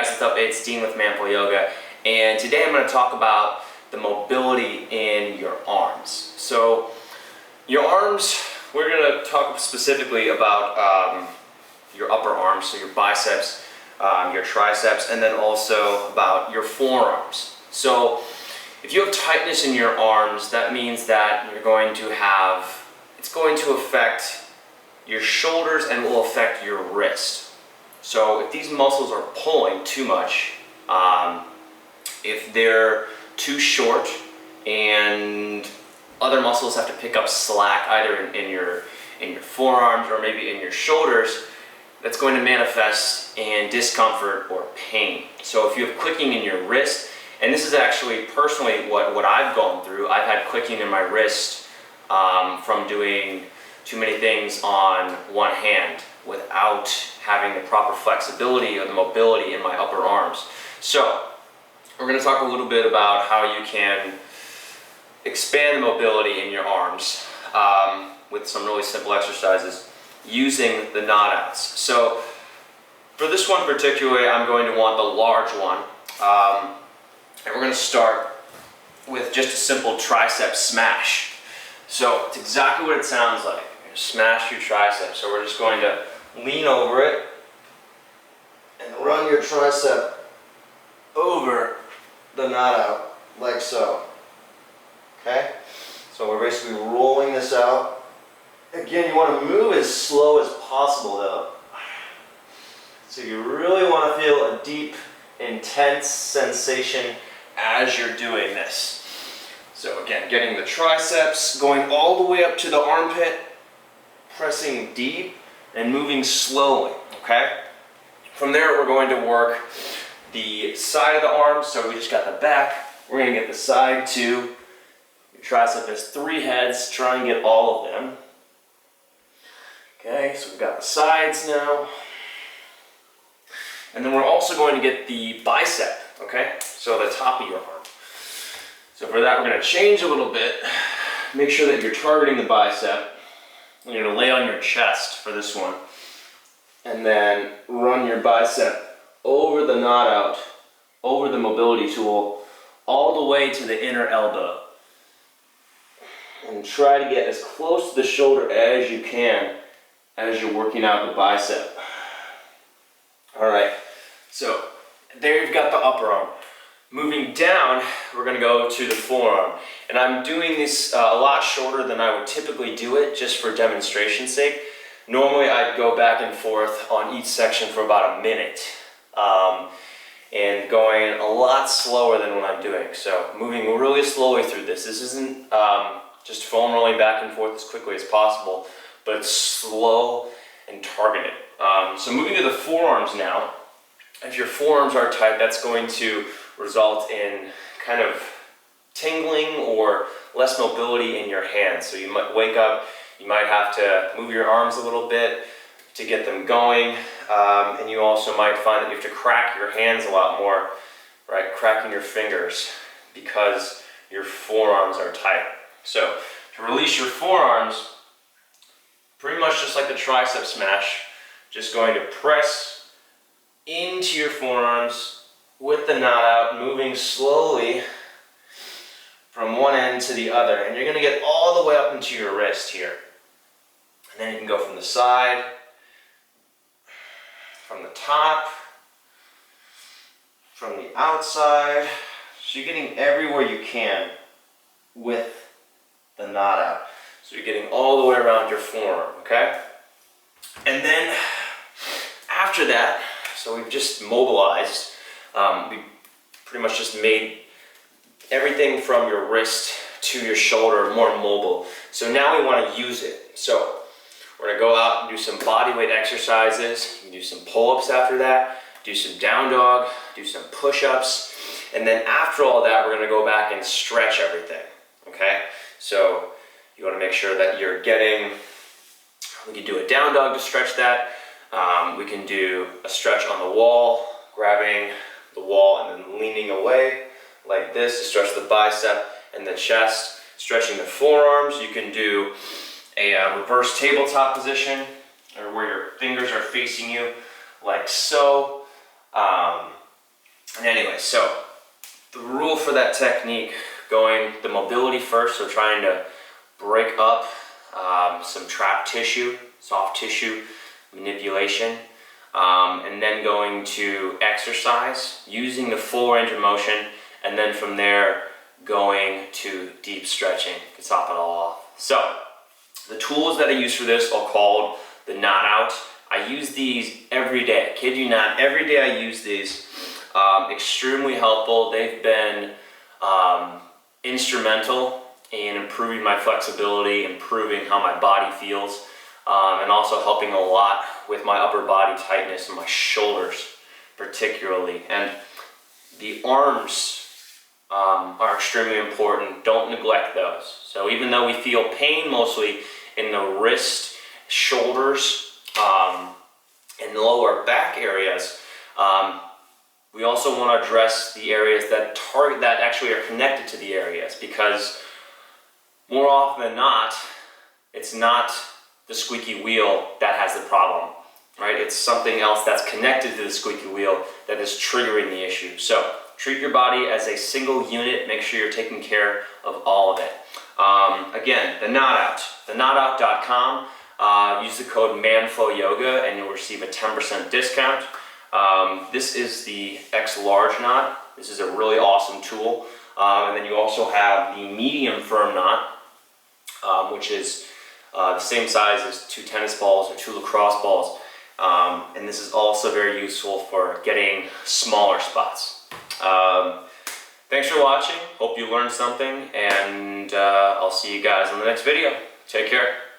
Hey guys, what's up? It's Dean with Manful Yoga, and today I'm going to talk about the mobility in your arms. So your arms, we're going to talk specifically about your upper arms, so your biceps, your triceps, and then also about your forearms. So if you have tightness in your arms, that means that you're going to have, it's going to affect your shoulders and will affect your wrist. So if these muscles are pulling too much, if they're too short and other muscles have to pick up slack either in your forearms or maybe in your shoulders, that's going to manifest in discomfort or pain. So if you have clicking in your wrist, and this is actually personally what I've gone through, I've had clicking in my wrist from doing too many things on one hand without having the proper flexibility or the mobility in my upper arms. So we're going to talk a little bit about how you can expand the mobility in your arms with some really simple exercises using the knot outs. So for this one particularly, I'm going to want the large one, and we're going to start with just a simple tricep smash. So it's exactly what it sounds like. Smash your triceps. So we're just going to lean over it and run your tricep over the knot out like so. Okay? So we're basically rolling this out. Again, you want to move as slow as possible though. So you really want to feel a deep, intense sensation as you're doing this. So again, getting the triceps going all the way up to the armpit, pressing deep and moving slowly, okay? From there, we're going to work the side of the arm. So we just got the back. We're going to get the side too. Your tricep has 3 heads. Try and get all of them. Okay, so we've got the sides now. And then we're also going to get the bicep, okay? So the top of your arm. So for that, we're going to change a little bit. Make sure that you're targeting the bicep. You're going to lay on your chest for this one. And then run your bicep over the knot out, over the mobility tool, all the way to the inner elbow. And try to get as close to the shoulder as you can as you're working out the bicep. Alright, so there you've got the upper arm. Moving down, we're going to go to the forearm. And I'm doing this a lot shorter than I would typically do it, just for demonstration's sake. Normally I'd go back and forth on each section for about a minute. And going a lot slower than what I'm doing. So moving really slowly through this. This isn't just foam rolling back and forth as quickly as possible, but it's slow and targeted. So moving to the forearms now. If your forearms are tight, that's going to result in kind of tingling or less mobility in your hands. So you might wake up, you might have to move your arms a little bit to get them going, and you also might find that you have to crack your hands a lot more, right? Cracking your fingers because your forearms are tight. So to release your forearms, pretty much just like the tricep smash, just going to press into your forearms with the knot out, moving slowly from one end to the other. And you're going to get all the way up into your wrist here. And then you can go from the side, from the top, from the outside. So you're getting everywhere you can with the knot out. So you're getting all the way around your forearm, okay? And then after that, so we've just mobilized. We pretty much just made everything from your wrist to your shoulder more mobile. So now we want to use it. So we're going to go out and do some bodyweight exercises. You can do some pull-ups after that, do some down dog, do some push-ups, and then after all that, we're going to go back and stretch everything. Okay? So you want to make sure that you're getting, we can do a down dog to stretch that. We can do a stretch on the wall, grabbing the wall and then leaning away like this to stretch the bicep and the chest, stretching the forearms. You can do a reverse tabletop position, or where your fingers are facing you like so. And anyway, so the rule for that technique, going the mobility first, so trying to break up some trapped tissue, soft tissue manipulation, and then going to exercise using the full range of motion, and then from there going to deep stretching to top it all off. So the tools that I use for this are called the knot out. I use these every day. I kid you not, every day I use these. Extremely helpful. They've been instrumental in improving my flexibility, improving how my body feels, and also helping a lot with my upper body tightness and my shoulders particularly. And the arms are extremely important. Don't neglect those. So even though we feel pain mostly in the wrist, shoulders, and lower back areas, we also want to address the areas that actually are connected to the areas, because more often than not, it's not the squeaky wheel that has the problem, right? It's something else that's connected to the squeaky wheel that is triggering the issue. So treat your body as a single unit. Make sure you're taking care of all of it. Again, the knot out, theknotout.com. Use the code MANFLOYOGA and you'll receive a 10% discount. This is the X large knot. This is a really awesome tool. And then you also have the medium firm knot, which is the same size as 2 tennis balls or 2 lacrosse balls. And this is also very useful for getting smaller spots. Thanks for watching. Hope you learned something, and I'll see you guys in the next video. Take care.